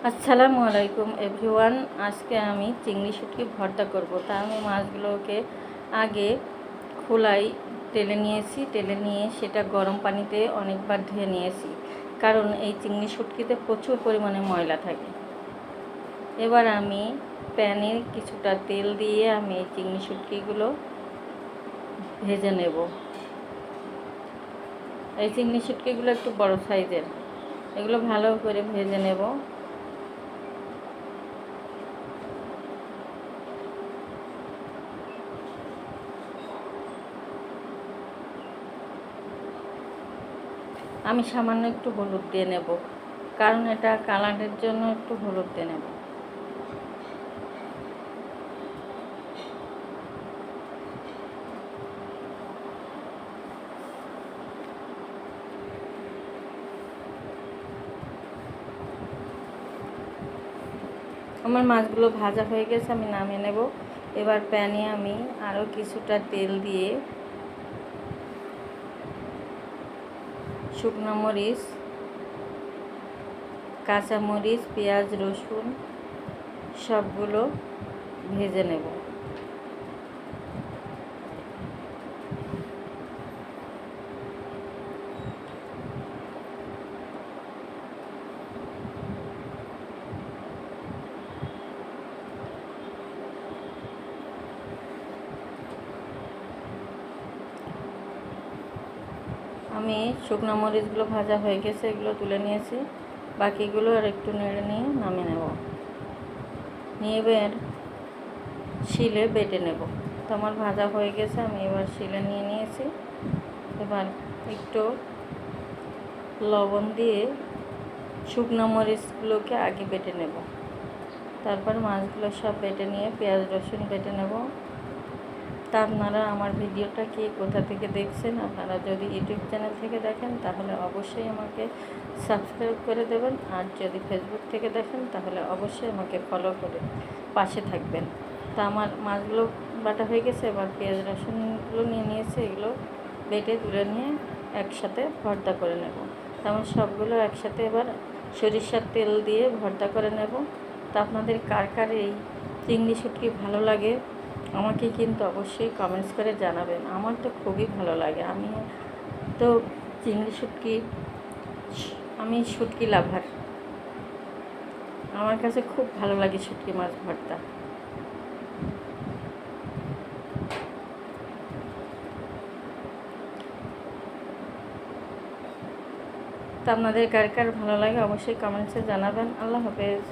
আসসালামু আলাইকুম এভরিওয়ান। আজকে আমি চিংড়ি শুটকি ভর্তা করব। তা আমি মাছগুলোকে আগে খোলায় টেলে নিয়েছি, টেলে নিয়ে সেটা গরম পানিতে অনেকবার ধুয়ে নিয়েছি, কারণ এই চিংড়ি শুটকিতে প্রচুর পরিমাণে ময়লা থাকে। এবার আমি প্যানে কিছুটা তেল দিয়ে আমি এই চিংড়ি শুটকিগুলো ভেজে নেব। এই চিংড়ি শুটকিগুলো একটু বড় সাইজের, এগুলো ভালো করে ভেজে নেব। আমি সামান্য একটু হলুদ দিয়ে নেব, কারণ এটা কালারের জন্য একটু হলুদ দিয়ে নেব। আমার মাছগুলো ভাজা হয়ে গেছে, আমি নামিয়ে নেব। এবার প্যানে আমি আরও কিছুটা তেল দিয়ে শুকনো মরিচ, কাঁচামরিচ, পেঁয়াজ, রসুন সবগুলো ভেজে নেব। আমি শুকনো মরিচগুলো ভাজা হয়ে গেছে, এগুলো তুলে নিয়েছি। বাকিগুলো আর একটু নেড়ে নিয়ে নামিয়ে নেব। নিয়ে এবার শিলে বেটে নেব। তো আমার ভাজা হয়ে গেছে, আমি এবার শিলে নিয়ে নিয়েছি। এবার একটু লবণ দিয়ে শুকনো মরিচগুলোকে আগে বেটে নেব, তারপর মাছগুলো সব বেটে নিয়ে পেঁয়াজ রসুন বেটে নেব। তা আপনারা আমার ভিডিওটা কি কোথা থেকে দেখছেন? আপনারা যদি ইউটিউব চ্যানেল থেকে দেখেন তাহলে অবশ্যই আমাকে সাবস্ক্রাইব করে দেবেন, আর যদি ফেসবুক থেকে দেখেন তাহলে অবশ্যই আমাকে ফলো করে পাশে থাকবেন। তা আমার মাছগুলো বাটা হয়ে গেছে, এবার পেঁয়াজ রসুনগুলো নিয়ে নিয়েছে, এগুলো বেটে তুলে নিয়ে একসাথে ভর্তা করে নেব। তেমন সবগুলো একসাথে এবার সরিষার তেল দিয়ে ভর্তা করে নেব। তা আপনাদের কার কার এই চিংড়ি শুটকি ভালো লাগে আমাকে কিন্তু অবশ্যই কমেন্টস করে জানাবেন। আমার তো খুবই ভালো লাগে। আমি তো চিংড়ি শুটকি, আমি শুটকি লাভার। আমার কাছে খুব ভালো লাগে শুটকি মাছ ভর্তা। তো আপনাদের কার কার ভালো লাগে অবশ্যই কমেন্টসে জানাবেন। আল্লাহ হাফেজ।